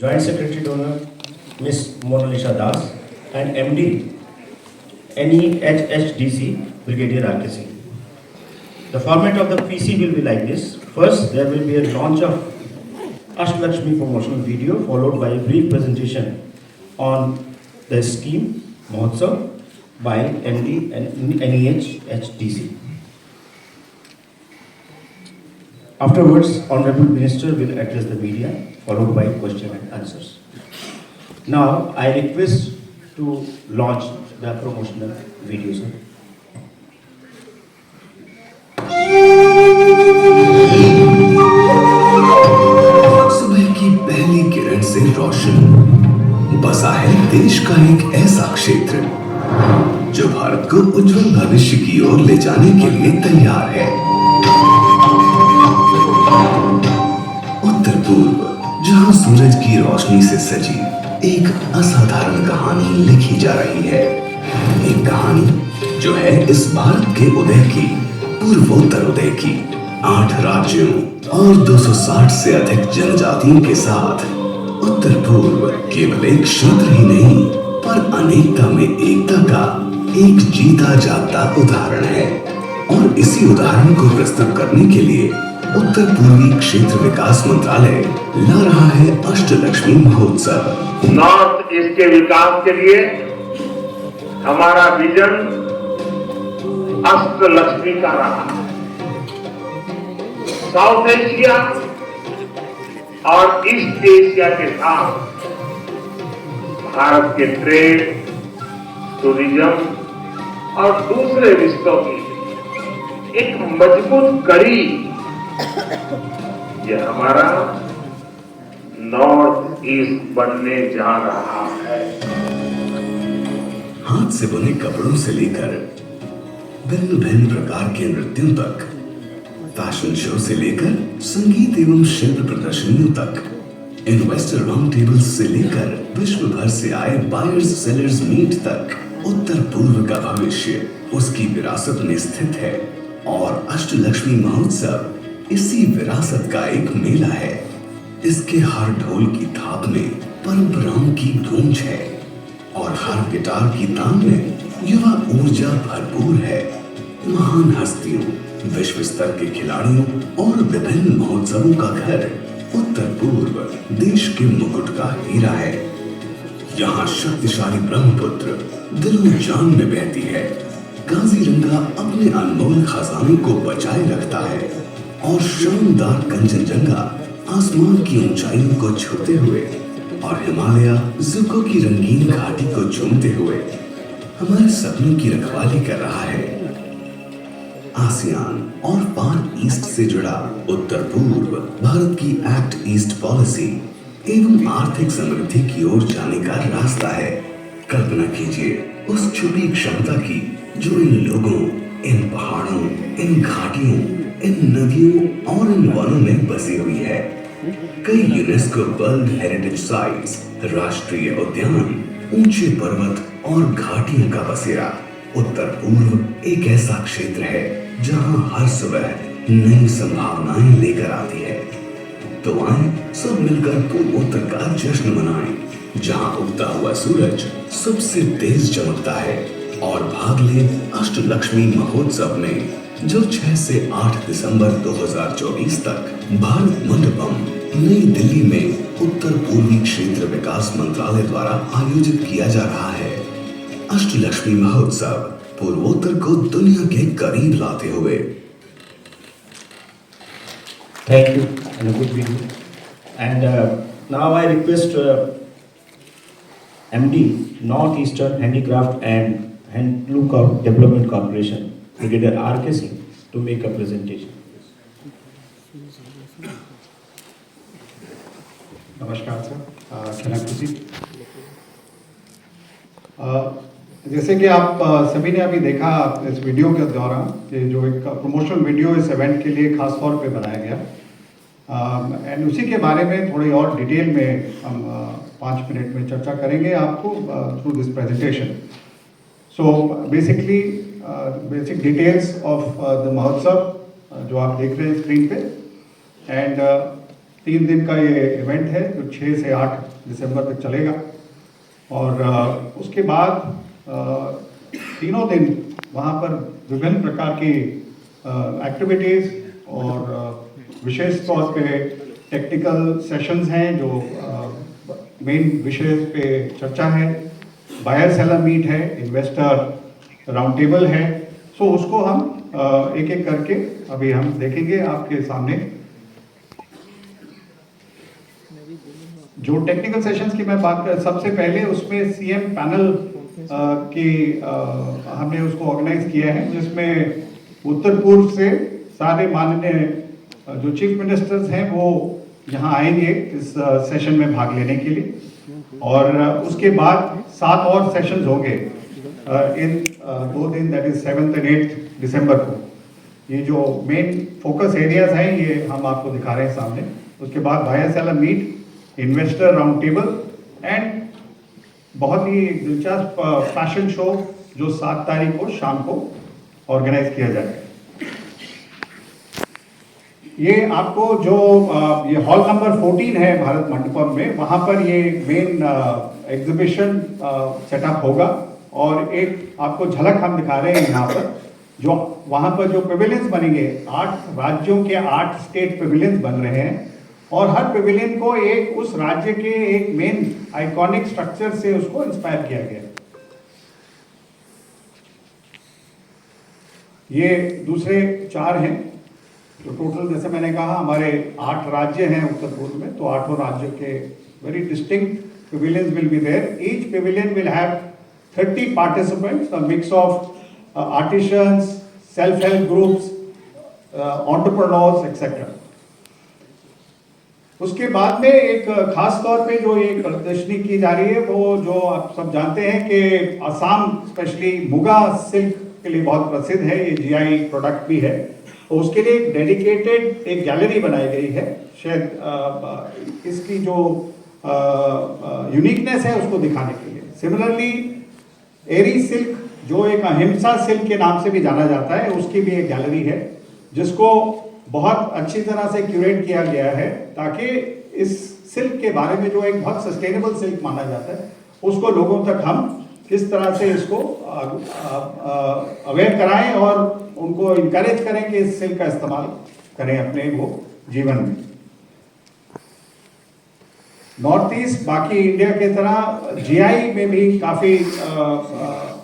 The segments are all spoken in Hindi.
Joint Secretary Donor Ms. Mona Lisa Das, and MD NEHHDC Brigadier RKC. The format of the PC will be like this. First, there will be a launch of Ashtalakshmi promotional video followed by a brief presentation on the scheme Mahotsav by MD and NEHHDC. Afterwards, Honorable Minister will address the media, followed by question and answers. Now, I request to launch the promotional video, sir. सुबह की पहली किरण से रोशन बसा है देश का एक ऐसा क्षेत्र जो भारत को उज्जवल भविष्य की ओर ले जाने के लिए तैयार है। उत्तर पूर्व, जहां सूरज की रोशनी से सजी एक असाधारण कहानी लिखी जा रही है। एक कहानी जो है इस भारत के उदय की, पूर्वोत्तर उदय की। 8 राज्यों और 260 से अधिक जनजातियों के साथ उत्तर पूर्व केवल एक क्षेत्र ही नहीं, पर अनेकता में एकता का एक जीता जागता उदाहरण है। और इसी उदाहरण को प्रस्तुत करने के लिए उत्तर पूर्वी क्षेत्र विकास मंत्रालय ला रहा है अष्टलक्ष्मी महोत्सव। नॉर्थ ईस्ट के विकास के लिए हमारा विजन अष्टलक्ष्मी का रहा है। साउथ एशिया और ईस्ट एशिया के साथ भारत के ट्रेड, टूरिज्म और दूसरे रिश्तों की एक मजबूत कड़ी, ये हमारा नॉर्थ ईस्ट बनने जा रहा है। हाथ से बने कपड़ों से लेकर भिन्न भिन्न प्रकार के नृत्यों तक, फैशन शो से लेकर संगीत एवं शिल्प प्रदर्शनियों तक, इन्वेस्टर राउंड टेबल से लेकर विश्व भर से आए बायर्स सेलर्स मीट तक, उत्तर पूर्व का भविष्य उसकी विरासत में स्थित है। और अष्टलक्ष्मी महोत्सव इसी विरासत का एक मेला है। इसके हर ढोल की थाप में परंपराओं की गूंज है और हर गिटार की तान में युवा ऊर्जा भरपूर है। महान हस्तियों, विश्व स्तर के खिलाड़ियों और विभिन्न महोत्सवों का घर उत्तर पूर्व देश के मुकुट का हीरा है। यहाँ शक्तिशाली ब्रह्मपुत्र दिलो जान में बहती है। काजीरंगा अपने अनमोल खजाने को बचाए रखता है और शानदार कंचनजंगा आसमान की ऊंचाइयों को छूते हुए और हिमालय जुको की रंगीन घाटी को चूमते हुए हमारे सपनों की रखवाली कर रहा है। आसियान और फार ईस्ट से जुड़ा उत्तर पूर्व भारत की एक्ट ईस्ट पॉलिसी एवं आर्थिक समृद्धि की ओर जाने का रास्ता है। कल्पना कीजिए उस छुपी क्षमता की जो इन लोगों, इन पहाड़ों, इन घाटियों, इन नदियों और इन वनों में बसी हुई है। कई यूनेस्को वर्ल्ड हेरिटेज साइट्स, राष्ट्रीय उद्यान, ऊंचे पर्वत और घाटियों का बसेरा। उत्तर पूर्व एक ऐसा क्षेत्र है जहां हर सुबह नई संभावनाएं लेकर आती है। तो आए सब मिलकर पूर्वोत्तर का जश्न मनाएं, जहां उगता हुआ सूरज सबसे तेज चमकता है। और भाग ले अष्टलक्ष्मी महोत्सव में, जो 6 से 8 दिसंबर 2024 तक भारत मंडपम, नई दिल्ली में उत्तर पूर्वी क्षेत्र विकास मंत्रालय द्वारा आयोजित किया जा रहा है। अष्टलक्ष्मी महोत्सव पूर्वोत्तर को दुनिया के करीब लाते हुए। Thank you, and a good video. And now I request MD, Northeastern Handicraft and Handloom Development Corporation, Brigadier RKC, to make a presentation. नमस्कार सर, कैन आई प्रोसीड? जैसे कि आप सभी ने अभी देखा इस वीडियो के दौरान कि जो एक प्रमोशनल वीडियो इस इवेंट के लिए खास तौर पे बनाया गया, एंड उसी के बारे में थोड़ी और डिटेल में हम 5 मिनट में चर्चा करेंगे आपको through this presentation. So basically basic details of the महोत्सव जो आप देख रहे हैं स्क्रीन पे, एंड 3 दिन का ये इवेंट है जो 6 से 8 दिसंबर तक चलेगा। और उसके बाद तीनों दिन वहाँ पर विभिन्न प्रकार की एक्टिविटीज़ और विशेष तौर पे टेक्निकल सेशंस हैं जो मेन विषय पे चर्चा है, बायर सेलर मीट है, इन्वेस्टर राउंड टेबल है। सो उसको हम एक एक करके अभी हम देखेंगे आपके सामने। जो टेक्निकल सेशंस की मैं बात कर, सबसे पहले उसमें सीएम पैनल की हमने उसको ऑर्गेनाइज किया है, जिसमें उत्तर पूर्व से सारे माननीय जो चीफ मिनिस्टर्स हैं वो यहाँ आएंगे इस सेशन में भाग लेने के लिए। और उसके बाद 7 और सेशंस होंगे इन 2 दिन, that is 7th and 8th दिसंबर को। ये जो मेन फोकस एरियाज हैं ये हम आपको दिखा रहे हैं सामने। उसके बाद buyer seller meet, investor round table and बहुत ही दिलचस्प फैशन शो जो 7 तारीख को शाम को ऑर्गेनाइज किया जाएगा। ये आपको जो ये हॉल नंबर 14 है भारत मंडपम में, वहाँ पर ये मेन एग्जीबिशन सेटअप होगा। और एक आपको झलक हम दिखा रहे हैं यहाँ पर, जो वहाँ पर जो पेविलियंस बनेंगे, 8 राज्यों के 8 स्टेट पेविलियंस बन रहे हैं और हर पेविलियन को एक उस राज्य के एक मेन आइकॉनिक स्ट्रक्चर से उसको इंस्पायर किया गया। ये दूसरे 4 हैं तो टोटल, जैसे मैंने कहा, हमारे 8 राज्य हैं उत्तर पूर्व में, तो 8 राज्यों के very distinct pavilions will be there. Each pavilion will have 30 participants, a mix of artisans, self-help groups, entrepreneurs, etc. उसके बाद में एक खास तौर पे जो एक प्रदर्शनी की जा रही है, वो जो आप सब जानते हैं कि असम स्पेशली मुगा सिल्क के लिए बहुत प्रसिद्ध है, ये जीआई प्रोडक्ट भी है। तो उसके लिए एक डेडिकेटेड एक गैलरी बनाई गई है। शायद इसकी जो यूनिकनेस है उसको दिखाने के लिए। सिमिलरली एरी सिल्क, जो एक अहिंसा सिल्क के नाम से भी जाना जाता है, उसकी भी एक गैलरी है जिसको बहुत अच्छी तरह से क्यूरेट किया गया है, ताकि इस सिल्क के बारे में, जो एक बहुत सस्टेनेबल सिल्क माना जाता है, उसको लोगों तक हम किस तरह से इसको अवेयर कराएं और उनको इनकरेज करें कि इस सिल्क का इस्तेमाल करें अपने वो जीवन में। नॉर्थ ईस्ट बाकी इंडिया के तरह जीआई में भी काफ़ी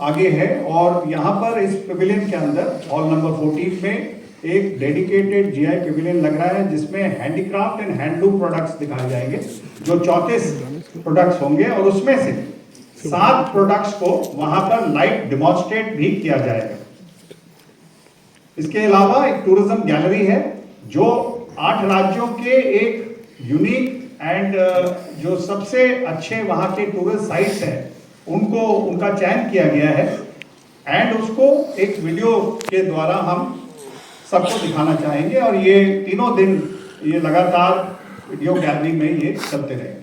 आगे है और यहाँ पर इस पेविलियन के अंदर हॉल नंबर 14 में एक डेडिकेटेड जीआई पेविलियन लग रहा है, जिसमें हैंडीक्राफ्ट एंड हैंडलूम प्रोडक्ट्स दिखाए जाएंगे, जो 34 प्रोडक्ट्स होंगे और उसमें से 7 प्रोडक्ट्स को वहां पर लाइव डिमॉन्स्ट्रेट भी किया जाएगा। इसके अलावा एक टूरिज्म गैलरी है जो 8 राज्यों के एक यूनिक एंड जो सबसे अच्छे वहां के टूरिस्ट साइट्स हैं उनको उनका चयन किया गया है एंड उसको एक वीडियो के द्वारा हम सबको दिखाना चाहेंगे और ये तीनों दिन ये लगातार वीडियो गैलरी में ये चलते रहेंगे।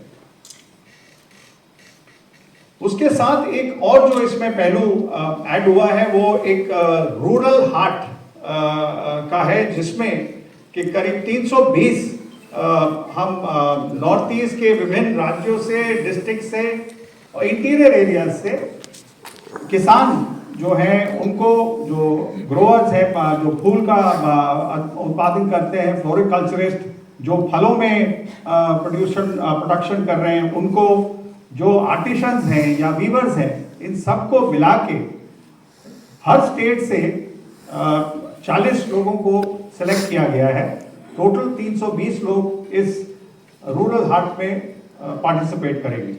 उसके साथ एक और जो इसमें पहलू ऐड हुआ है वो एक रूरल हार्ट का है, जिसमें कि करीब 320 हम नॉर्थ ईस्ट के विभिन्न राज्यों से, डिस्ट्रिक्ट से और इंटीरियर एरिया से किसान जो हैं उनको, जो ग्रोअर्स हैं, जो फूल का उत्पादन करते हैं, फ्लोरिकल्चरिस्ट जो फलों में प्रोडक्शन कर रहे हैं, उनको जो आर्टिशंस हैं या वीवर्स हैं, इन सबको मिला के हर स्टेट से 40 लोगों को सेलेक्ट किया गया है। टोटल 320 लोग इस रूरल हार्ट में पार्टिसिपेट करेंगे।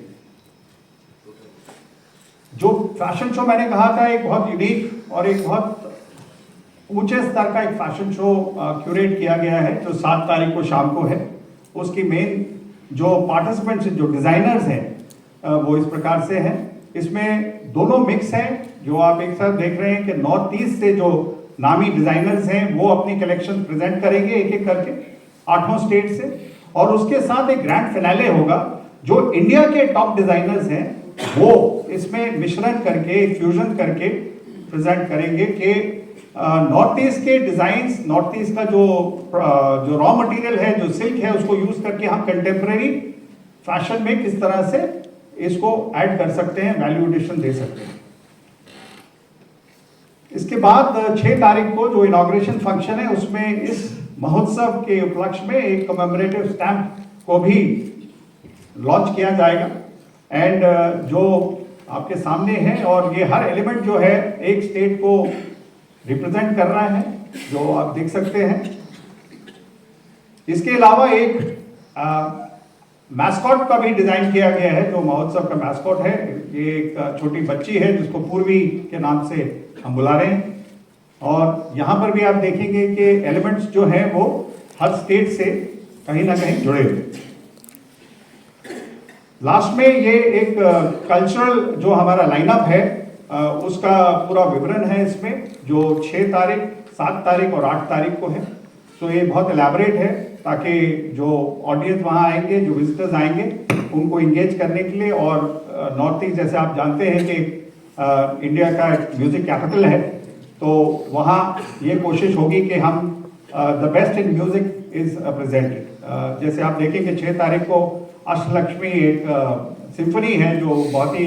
जो फैशन शो मैंने कहा था, एक बहुत यूनिक और एक बहुत ऊंचे स्तर का एक फैशन शो क्यूरेट किया गया है, जो 7 तारीख को शाम को है। उसकी मेन जो पार्टिसिपेंट्स, जो डिजाइनर्स हैं, वो इस प्रकार से हैं। इसमें दोनों मिक्स हैं, जो आप एक साथ देख रहे हैं कि नॉर्थ ईस्ट से जो नामी डिजाइनर्स हैं वो अपनी कलेक्शन प्रेजेंट करेंगे एक एक करके 8 स्टेट से, और उसके साथ एक ग्रैंड फिनाले होगा जो इंडिया के टॉप डिजाइनर्स हैं वो इसमें मिश्रण करके, फ्यूजन करके प्रेजेंट करेंगे कि नॉर्थ ईस्ट के डिजाइन्स, नॉर्थ ईस्ट का जो रॉ मटेरियल है, जो सिल्क है, उसको यूज करके हम कंटेम्प्रेरी फैशन में किस तरह से इसको ऐड कर सकते हैं, वैल्यू एडिशन दे सकते हैं। इसके बाद 6 तारीख को जो इनॉग्रेशन फंक्शन है उसमें इस महोत्सव के उपलक्ष्य में एक कमेमोरेटिव स्टैम्प को भी लॉन्च किया जाएगा। एंड जो आपके सामने है, और ये हर एलिमेंट जो है एक स्टेट को रिप्रेजेंट कर रहा है, जो आप देख सकते हैं। इसके अलावा एक मैस्कॉट का भी डिजाइन किया गया है। जो महोत्सव का मैस्कॉट है, ये एक छोटी बच्ची है जिसको पूर्वी के नाम से हम बुला रहे हैं। और यहाँ पर भी आप देखेंगे कि एलिमेंट्स जो हैं वो हर स्टेट से कहीं ना कहीं जुड़े हुए। लास्ट में ये एक कल्चरल जो हमारा लाइनअप है उसका पूरा विवरण है इसमें, जो 6 तारीख, 7 तारीख और 8 तारीख को है। तो ये बहुत एलैबोरेट है ताकि जो ऑडियंस वहाँ आएंगे, जो विजिटर्स आएंगे, उनको इंगेज करने के लिए। और नॉर्थ ईस्ट जैसे आप जानते हैं कि इंडिया का म्यूजिक कैपिटल है, तो वहाँ ये कोशिश होगी कि हम the best in music is presented. जैसे आप देखेंगे 6 तारीख को अष्टलक्ष्मी एक सिम्फनी है जो बहुत ही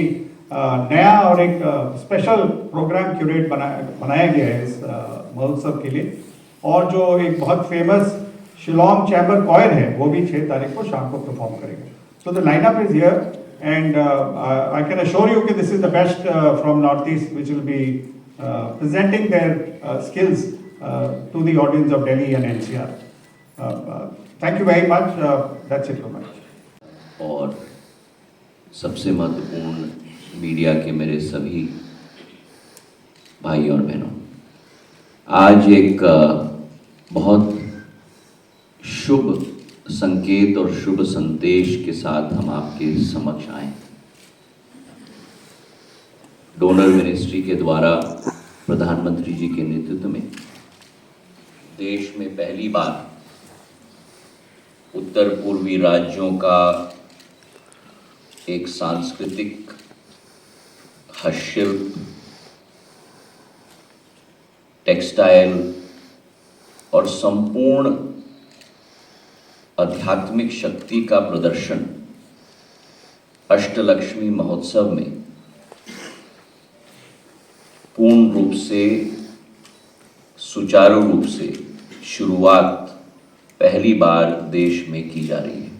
नया और एक स्पेशल प्रोग्राम क्यूरेट बनाया गया है इस महोत्सव के लिए। और जो एक बहुत फेमस शिलोंग चैम्बर कॉयर है वो भी 6 तारीख को शाम को परफॉर्म करेगा। So the lineup is here and I can assure you कि this is the best from north east which will be presenting their skills to the audience of Delhi and NCR. Thank you very much. That's it from me. और सबसे महत्वपूर्ण, मीडिया के मेरे सभी भाई और बहनों, आज एक बहुत शुभ संकेत और शुभ संदेश के साथ हम आपके समक्ष आए। डोनर मिनिस्ट्री के द्वारा प्रधानमंत्री जी के नेतृत्व में देश में पहली बार उत्तर पूर्वी राज्यों का एक सांस्कृतिक हस्तशिल्प, टेक्सटाइल और संपूर्ण आध्यात्मिक शक्ति का प्रदर्शन अष्टलक्ष्मी महोत्सव में पूर्ण रूप से, सुचारू रूप से शुरुआत पहली बार देश में की जा रही है।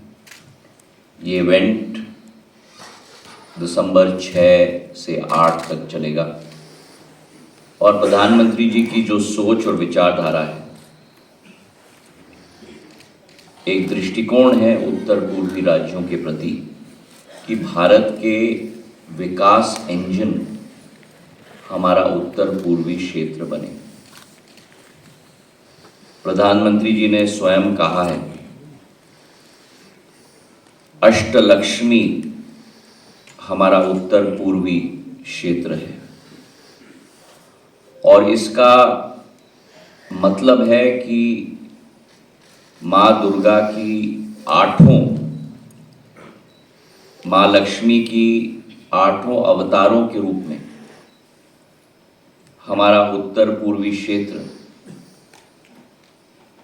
ये इवेंट दिसंबर 6 से 8 तक चलेगा और प्रधानमंत्री जी की जो सोच और विचारधारा है, एक दृष्टिकोण है उत्तर पूर्वी राज्यों के प्रति कि भारत के विकास इंजन हमारा उत्तर पूर्वी क्षेत्र बने। प्रधानमंत्री जी ने स्वयं कहा है, अष्टलक्ष्मी हमारा उत्तर पूर्वी क्षेत्र है, और इसका मतलब है कि माँ दुर्गा की 8 माँ लक्ष्मी की 8 अवतारों के रूप में हमारा उत्तर पूर्वी क्षेत्र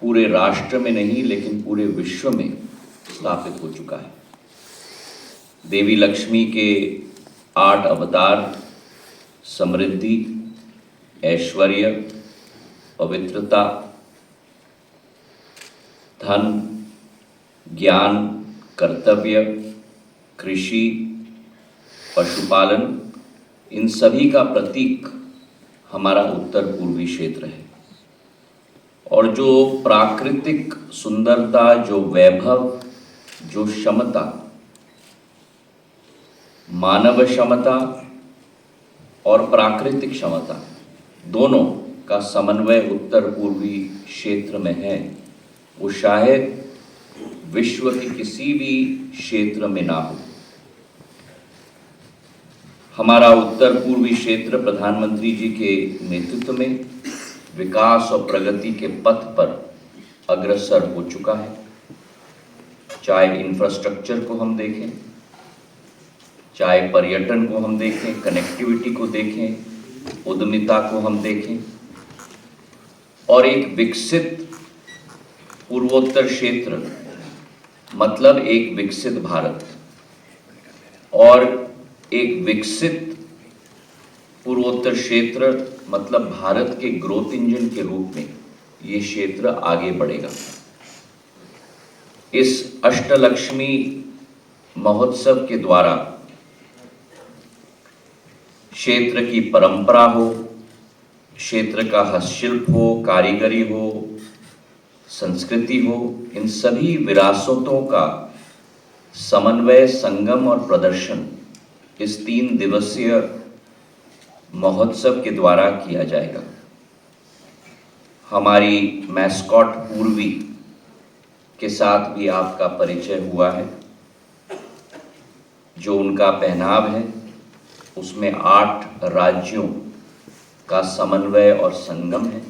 पूरे राष्ट्र में नहीं लेकिन पूरे विश्व में स्थापित हो चुका है। देवी लक्ष्मी के 8 अवतार समृद्धि, ऐश्वर्य, पवित्रता, धन, ज्ञान, कर्तव्य, कृषि, पशुपालन, इन सभी का प्रतीक हमारा उत्तर पूर्वी क्षेत्र है। और जो प्राकृतिक सुंदरता, जो वैभव, जो क्षमता, मानव क्षमता और प्राकृतिक क्षमता दोनों का समन्वय उत्तर पूर्वी क्षेत्र में है, वो शायद विश्व के किसी भी क्षेत्र में ना हो। हमारा उत्तर पूर्वी क्षेत्र प्रधानमंत्री जी के नेतृत्व में विकास और प्रगति के पथ पर अग्रसर हो चुका है। चाहे इंफ्रास्ट्रक्चर को हम देखें, चाहे पर्यटन को हम देखें, कनेक्टिविटी को देखें, उद्यमिता को हम देखें, और एक विकसित पूर्वोत्तर क्षेत्र मतलब एक विकसित भारत, और एक विकसित पूर्वोत्तर क्षेत्र मतलब भारत के ग्रोथ इंजन के रूप में ये क्षेत्र आगे बढ़ेगा। इस अष्टलक्ष्मी महोत्सव के द्वारा क्षेत्र की परंपरा हो, क्षेत्र का हस्तशिल्प हो, कारीगरी हो, संस्कृति हो, इन सभी विरासतों का समन्वय, संगम और प्रदर्शन इस 3 दिवसीय महोत्सव के द्वारा किया जाएगा। हमारी मैस्कॉट पूर्वी के साथ भी आपका परिचय हुआ है। जो उनका पहनाव है उसमें 8 राज्यों का समन्वय और संगम है,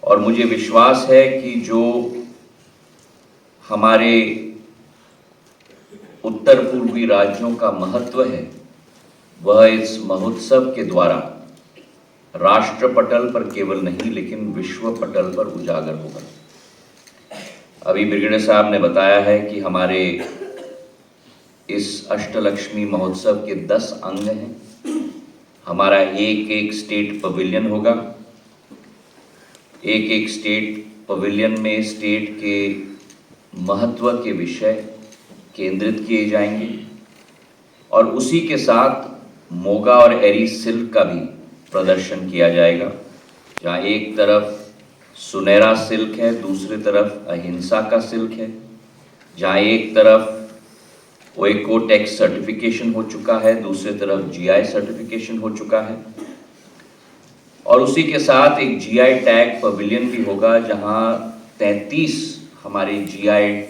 और मुझे विश्वास है कि जो हमारे उत्तर पूर्वी राज्यों का महत्व है वह इस महोत्सव के द्वारा राष्ट्र पटल पर केवल नहीं लेकिन विश्व पटल पर उजागर होगा। अभी ब्रिगेडियर साहब ने बताया है कि हमारे इस अष्टलक्ष्मी महोत्सव के 10 अंग हैं। हमारा एक स्टेट पवेलियन होगा। एक स्टेट पवेलियन में स्टेट के महत्व के विषय केंद्रित किए जाएंगे, और उसी के साथ मोगा और एरी सिल्क का भी प्रदर्शन किया जाएगा, जहाँ एक तरफ सुनहरा सिल्क है, दूसरी तरफ अहिंसा का सिल्क है, जहाँ एक तरफ ओएकोटेक्स सर्टिफिकेशन हो चुका है, दूसरी तरफ जीआई सर्टिफिकेशन हो चुका है, और उसी के साथ एक जीआई टैग पवेलियन भी होगा जहाँ 33 हमारे जीआई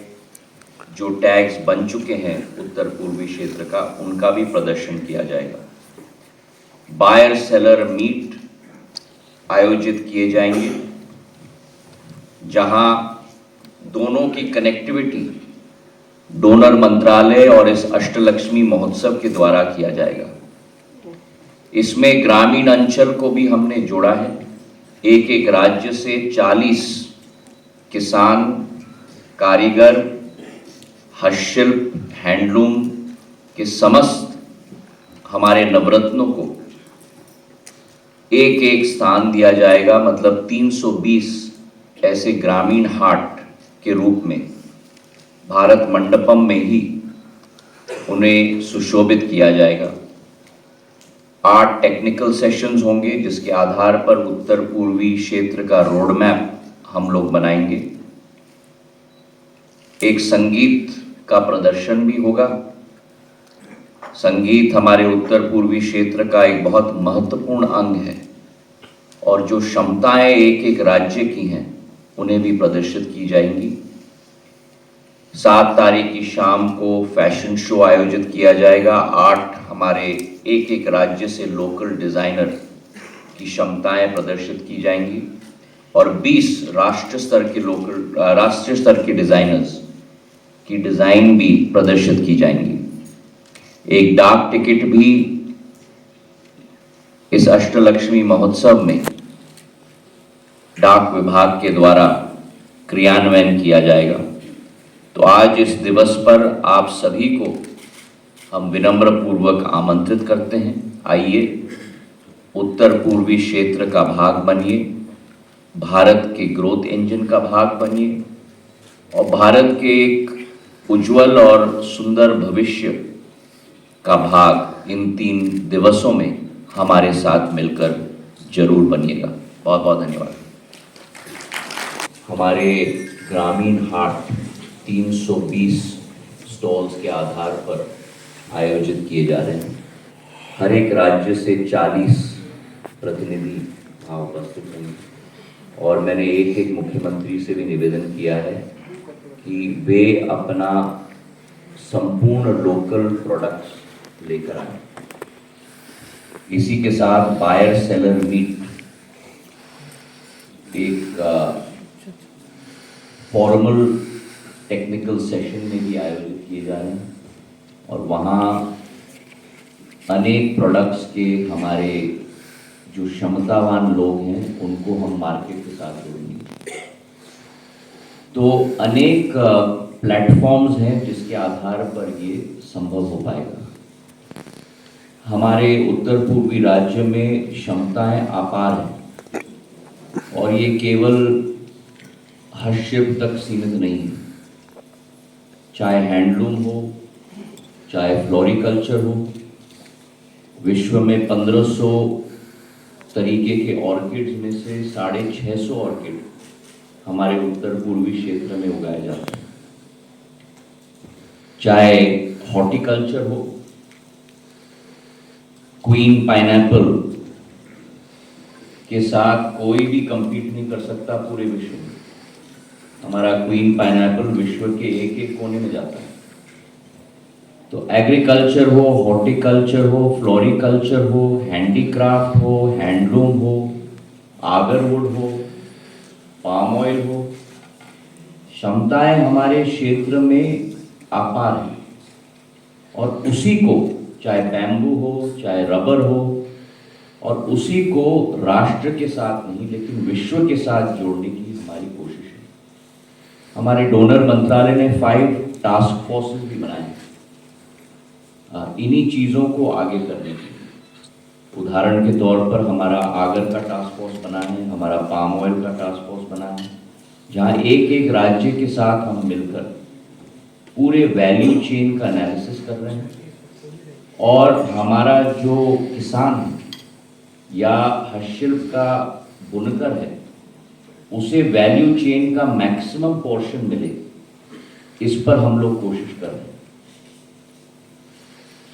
जो टैग्स बन चुके हैं उत्तर पूर्वी क्षेत्र का, उनका भी प्रदर्शन किया जाएगा। बायर सेलर मीट आयोजित किए जाएंगे जहां दोनों की कनेक्टिविटी डोनर मंत्रालय और इस अष्टलक्ष्मी महोत्सव के द्वारा किया जाएगा। इसमें ग्रामीण अंचल को भी हमने जोड़ा है। एक राज्य से 40 किसान, कारीगर, हस्तशिल्प, हैंडलूम के समस्त हमारे नवरत्नों को एक स्थान दिया जाएगा। मतलब 320 ऐसे ग्रामीण हाट के रूप में भारत मंडपम में ही उन्हें सुशोभित किया जाएगा। 8 टेक्निकल सेशंस होंगे जिसके आधार पर उत्तर पूर्वी क्षेत्र का रोड मैप हम लोग बनाएंगे। एक संगीत का प्रदर्शन भी होगा। संगीत हमारे उत्तर पूर्वी क्षेत्र का एक बहुत महत्वपूर्ण अंग है, और जो क्षमताएं एक राज्य की हैं उन्हें भी प्रदर्शित की जाएंगी। 7 तारीख की शाम को फैशन शो आयोजित किया जाएगा। 8 हमारे एक राज्य से लोकल डिजाइनर की क्षमताएं प्रदर्शित की जाएंगी, और 20 राष्ट्रीय स्तर के डिजाइनर्स की डिजाइन भी प्रदर्शित की जाएंगी। एक डाक टिकट भी इस अष्टलक्ष्मी महोत्सव में डाक विभाग के द्वारा क्रियान्वयन किया जाएगा। तो आज इस दिवस पर आप सभी को हम विनम्र पूर्वक आमंत्रित करते हैं। आइए, उत्तर पूर्वी क्षेत्र का भाग बनिए, भारत के ग्रोथ इंजन का भाग बनिए, और भारत के एक उज्जवल और सुंदर भविष्य का भाग इन 3 दिवसों में हमारे साथ मिलकर जरूर बनिएगा। बहुत बहुत धन्यवाद। हमारे ग्रामीण हाट 320 स्टॉल्स के आधार पर आयोजित किए जा रहे हैं। हर एक राज्य से 40 प्रतिनिधि वहाँ उपस्थित होंगे, और मैंने एक मुख्यमंत्री से भी निवेदन किया है कि वे अपना संपूर्ण लोकल प्रोडक्ट्स लेकर आए। इसी के साथ बायर सेलर मीट एक फॉर्मल टेक्निकल सेशन में भी आयोजित किए जा रहे हैं, और वहाँ अनेक प्रोडक्ट्स के हमारे जो क्षमतावान लोग हैं उनको हम मार्केट के साथ जोड़ेंगे। तो अनेक प्लेटफॉर्म्स हैं जिसके आधार पर ये संभव हो पाएगा। हमारे उत्तर पूर्वी राज्य में क्षमताएं अपार हैं और ये केवल हस्तशिल्प तक सीमित नहीं है। चाहे हैंडलूम हो, चाहे फ्लोरिकल्चर हो, विश्व में 1500 तरीके के ऑर्किड्स में से 650 ऑर्किड हमारे उत्तर पूर्वी क्षेत्र में उगाए जाते हैं। चाहे हॉर्टिकल्चर हो, क्वीन पाइनएप्पल के साथ कोई भी compete नहीं कर सकता पूरे विश्व में। हमारा क्वीन पाइनएप्पल विश्व के एक एक कोने में जाता है। तो एग्रीकल्चर हो, हॉर्टिकल्चर हो, फ्लोरिकल्चर हो, हैंडीक्राफ्ट हो, हैंडलूम हो, आगरवुड हो, पाम ऑयल हो, क्षमताएं हमारे क्षेत्र में अपार हैं और उसी को, चाहे बैम्बू हो, चाहे रबर हो, और उसी को राष्ट्र के साथ नहीं लेकिन विश्व के साथ जोड़ने की हमारी कोशिश है। हमारे डोनर मंत्रालय ने 5 टास्क फोर्सेस भी बनाए हैं इन्हीं चीज़ों को आगे करने के लिए। उदाहरण के तौर पर हमारा आगर का टास्क फोर्स बना है, हमारा पाम ऑयल का टास्क फोर्स बना है, जहाँ एक एक राज्य के साथ हम मिलकर पूरे वैल्यू चेन का एनालिसिस कर रहे हैं और हमारा जो किसान है या हस्तशिल्प का बुनकर है उसे वैल्यू चेन का मैक्सिमम पोर्शन मिले, इस पर हम लोग कोशिश कर रहे हैं।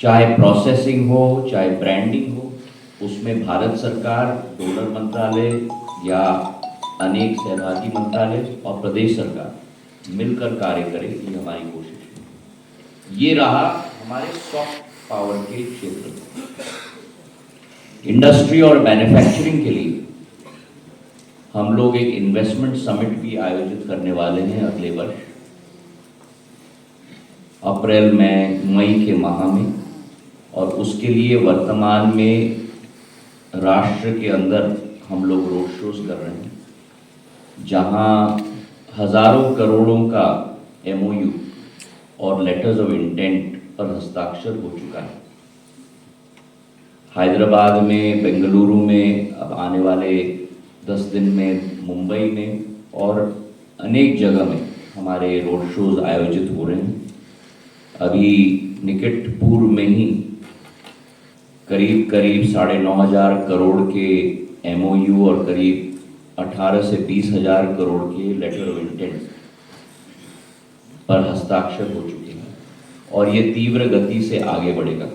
चाहे प्रोसेसिंग हो, चाहे ब्रांडिंग हो, उसमें भारत सरकार, डोनर मंत्रालय या अनेक सहभागी मंत्रालय और प्रदेश सरकार मिलकर कार्य करे, ये हमारी कोशिश है। ये रहा हमारे सॉफ्ट पावर के क्षेत्र में। इंडस्ट्री और मैन्युफैक्चरिंग के लिए हम लोग एक इन्वेस्टमेंट समिट भी आयोजित करने वाले हैं अगले वर्ष अप्रैल मई के माह में, और उसके लिए वर्तमान में राष्ट्र के अंदर हम लोग रोड शोज कर रहे हैं, जहां हजारों करोड़ों का MOU और लेटर्स ऑफ इंटेंट पर हस्ताक्षर हो चुका है। हैदराबाद में, बेंगलुरु में, अब आने वाले 10 दिन में मुंबई में और अनेक जगह में हमारे रोड शोज आयोजित हो रहे हैं। अभी निकट पूर्व में ही करीब 9,500 करोड़ के MOU और करीब 18 से 20,000 करोड़ के लेटर ऑफ इंटेंट पर हस्ताक्षर हो चुके हैं और ये तीव्र गति से आगे बढ़ेगा।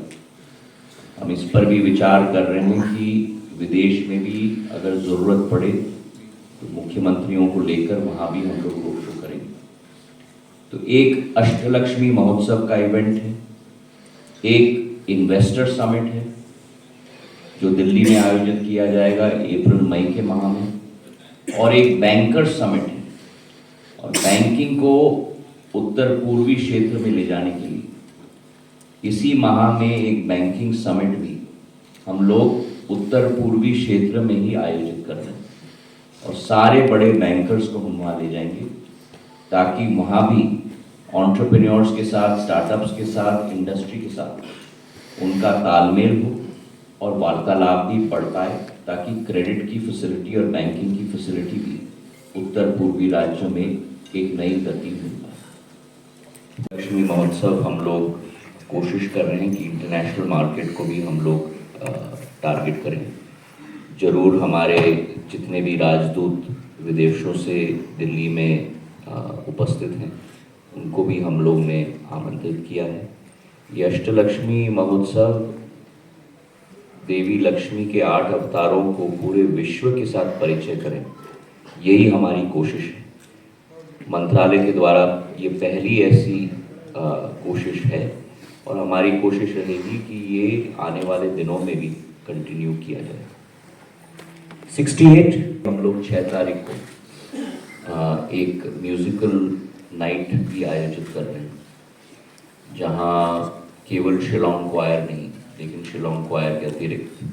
हम इस पर भी विचार कर रहे हैं कि विदेश में भी अगर ज़रूरत पड़े तो मुख्यमंत्रियों को लेकर वहाँ भी हम लोग रोड शो करेंगे। तो एक अष्टलक्ष्मी महोत्सव का इवेंट है, एक इन्वेस्टर समिट है जो दिल्ली में आयोजित किया जाएगा अप्रैल-मई के माह में, और एक बैंकर समिट है। और बैंकिंग को उत्तर पूर्वी क्षेत्र में ले जाने के लिए इसी माह में एक बैंकिंग समिट भी हम लोग उत्तर पूर्वी क्षेत्र में ही आयोजित कर रहे हैं और सारे बड़े बैंकर्स को हम वहाँ ले जाएंगे ताकि वहाँ भी एंटरप्रेन्योर्स के साथ, स्टार्टअप्स के साथ, इंडस्ट्री के साथ उनका तालमेल हो और वार्तालाप भी बढ़ पाए, ताकि क्रेडिट की फैसिलिटी और बैंकिंग की फैसिलिटी भी उत्तर पूर्वी राज्यों में एक नई गति मिल पाए। लक्ष्मी महोत्सव हम लोग कोशिश कर रहे हैं कि इंटरनेशनल मार्केट को भी हम लोग टारगेट करें। जरूर हमारे जितने भी राजदूत विदेशों से दिल्ली में उपस्थित हैं उनको भी हम लोग ने आमंत्रित किया है। ये अष्टलक्ष्मी महोत्सव देवी लक्ष्मी के 8 अवतारों को पूरे विश्व के साथ परिचय करें, यही हमारी कोशिश है। मंत्रालय के द्वारा ये पहली ऐसी कोशिश है और हमारी कोशिश रहेगी कि ये आने वाले दिनों में भी कंटिन्यू किया जाए। 68 हम लोग 6 तारीख को एक म्यूजिकल नाइट भी आयोजित कर रहे हैं, जहाँ केवल शिलोंग क्वायर नहीं लेकिन शिलोंग क्वायर के अतिरिक्त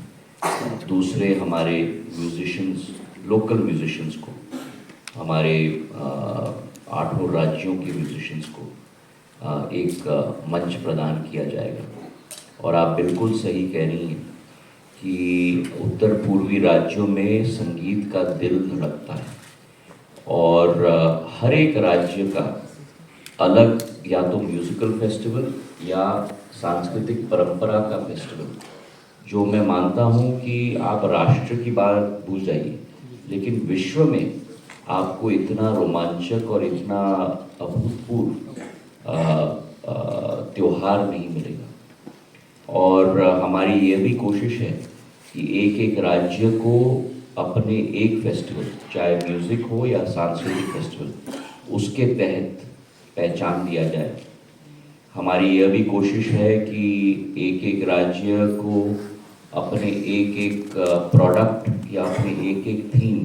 दूसरे हमारे म्यूजिशियंस, लोकल म्यूजिशियंस को, हमारे 8 राज्यों के म्यूजिशियंस को एक मंच प्रदान किया जाएगा। और आप बिल्कुल सही कह रही हैं कि उत्तर पूर्वी राज्यों में संगीत का दिल धड़कता है और हर एक राज्य का अलग या तो म्यूजिकल फेस्टिवल या सांस्कृतिक परंपरा का फेस्टिवल, जो मैं मानता हूँ कि आप राष्ट्र की बात भूल जाइए, लेकिन विश्व में आपको इतना रोमांचक और इतना अभूतपूर्व त्योहार नहीं मिलेगा। और हमारी ये भी कोशिश है कि एक एक राज्य को अपने एक फेस्टिवल, चाहे म्यूज़िक हो या सांस्कृतिक फेस्टिवल, उसके तहत पहचान दिया जाए। हमारी यह भी कोशिश है कि एक एक राज्य को अपने एक एक प्रोडक्ट या अपने एक एक थीम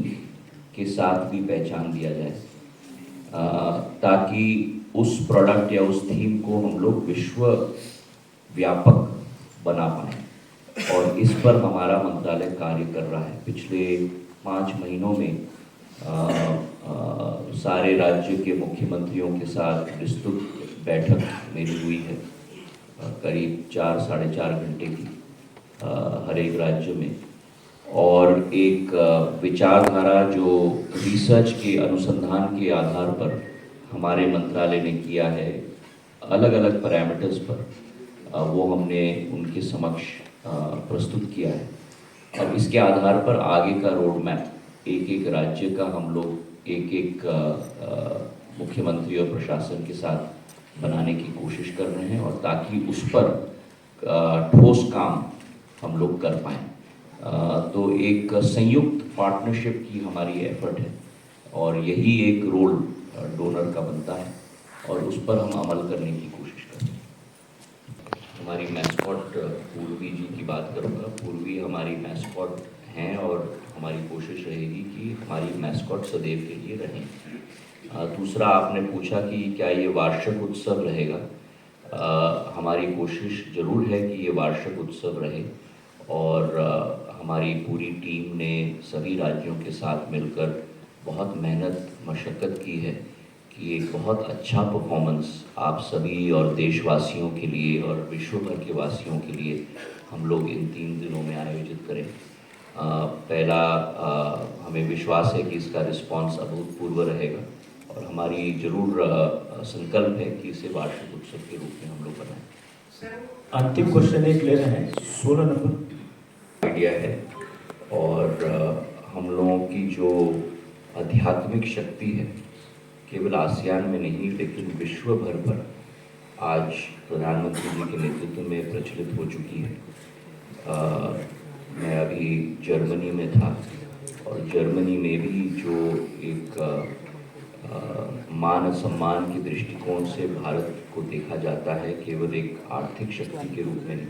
के साथ भी पहचान दिया जाए, ताकि उस प्रोडक्ट या उस थीम को हम लोग विश्व व्यापक बना पाएँ। और इस पर हमारा मंत्रालय कार्य कर रहा है। पिछले 5 महीनों में सारे राज्य के मुख्यमंत्रियों के साथ विस्तृत बैठक मेरी हुई है, करीब 4 साढ़े 4 घंटे की हर एक राज्य में। और एक विचारधारा जो रिसर्च के अनुसंधान के आधार पर हमारे मंत्रालय ने किया है, अलग अलग पैरामीटर्स पर, वो हमने उनके समक्ष प्रस्तुत किया है। अब इसके आधार पर आगे का रोड मैप एक एक राज्य का हम लोग एक एक मुख्यमंत्री और प्रशासन के साथ बनाने की कोशिश कर रहे हैं, और ताकि उस पर ठोस काम हम लोग कर पाएँ। तो एक संयुक्त पार्टनरशिप की हमारी एफर्ट है, और यही एक रोल डोनर का बनता है, और उस पर हम अमल करने की कोशिश करते हैं। हमारी मैस्कॉट पूर्वी जी की बात करूँगा। पूर्वी हमारी मैस्कॉट हैं, और हमारी कोशिश रहेगी कि हमारी मैस्कॉट सदैव के लिए रहें। दूसरा, आपने पूछा कि क्या ये वार्षिक उत्सव रहेगा। हमारी कोशिश ज़रूर है कि ये वार्षिक उत्सव रहे, और हमारी पूरी टीम ने सभी राज्यों के साथ मिलकर बहुत मेहनत मशक्क़त की है कि एक बहुत अच्छा परफॉर्मेंस आप सभी और देशवासियों के लिए और विश्व भर के वासियों के लिए हम लोग इन 3 दिनों में आयोजित करें। पहला, हमें विश्वास है कि इसका रिस्पांस अभूतपूर्व रहेगा, और हमारी ज़रूर संकल्प है कि इसे वार्षिक उत्सव के रूप में हम लोग बनाएं। अंतिम क्वेश्चन एक ले रहे हैं, 16 नंबर। आइडिया है, और हम लोगों की जो आध्यात्मिक शक्ति है केवल आसियान में नहीं लेकिन विश्व भर पर आज प्रधानमंत्री जी के नेतृत्व में प्रचलित हो चुकी है। मैं अभी जर्मनी में था, और जर्मनी में भी जो एक मान सम्मान के दृष्टिकोण से भारत को देखा जाता है, केवल एक आर्थिक शक्ति के रूप में नहीं,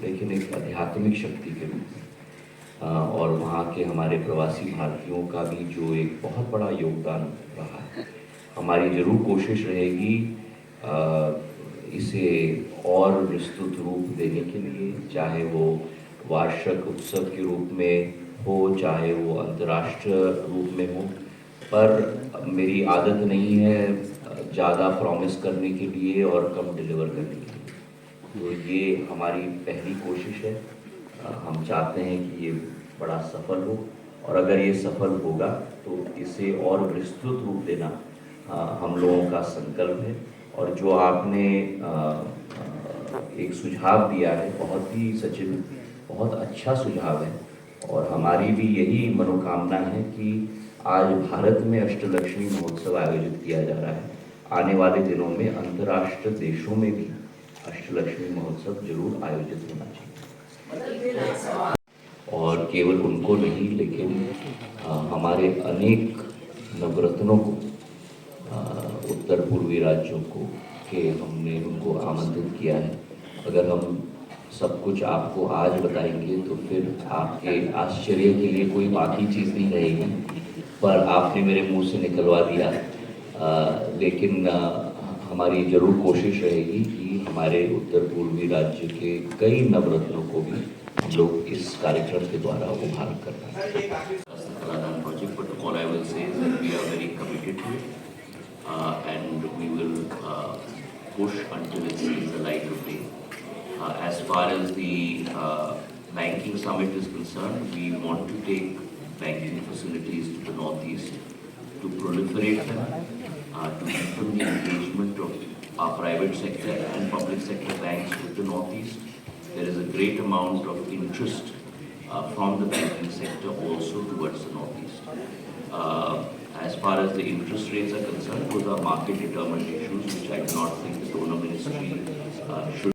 लेकिन एक आध्यात्मिक शक्ति के रूप में। और वहाँ के हमारे प्रवासी भारतीयों का भी जो एक बहुत बड़ा योगदान रहा है। हमारी ज़रूर कोशिश रहेगी इसे और विस्तृत रूप देने के लिए, चाहे वो वार्षिक उत्सव के रूप में हो, चाहे वो अंतर्राष्ट्रीय रूप में हो। पर मेरी आदत नहीं है ज़्यादा प्रॉमिस करने के लिए और कम डिलीवर करने के लिए। तो ये हमारी पहली कोशिश है। हम चाहते हैं कि ये बड़ा सफल हो, और अगर ये सफल होगा तो इसे और विस्तृत रूप देना हम लोगों का संकल्प है। और जो आपने एक सुझाव दिया है, बहुत ही सचिव, बहुत अच्छा सुझाव है, और हमारी भी यही मनोकामना है कि आज भारत में अष्टलक्ष्मी महोत्सव आयोजित किया जा रहा है। आने वाले दिनों में अंतर्राष्ट्रीय देशों में भी अष्टलक्ष्मी महोत्सव जरूर आयोजित होना चाहिए, और केवल उनको नहीं लेकिन हमारे अनेक नवरत्नों को, उत्तर पूर्वी राज्यों को के हमने उनको आमंत्रित किया है। अगर हम सब कुछ आपको आज बताएंगे तो फिर आपके आश्चर्य के लिए कोई बाकी चीज़ नहीं रहेगी, पर आपने मेरे मुंह से निकलवा दिया। लेकिन हमारी ज़रूर कोशिश रहेगी कि हमारे उत्तर पूर्वी राज्य के कई नवरत्नों को भी हम लोग इस कार्यक्रम के द्वारा उभार कर रहे हैं Kaladan project, but all I will say is that we are very committed to it and we will push until it sees the light of day. As far as the banking summit is concerned, we want to take banking facilities to the northeast, to proliferate them, to deepen the engagement of our private sector and public sector banks with the northeast. There is a great amount of interest from the banking sector also towards the northeast. As far as the interest rates are concerned, those are market determined issues which I do not think the donor ministry should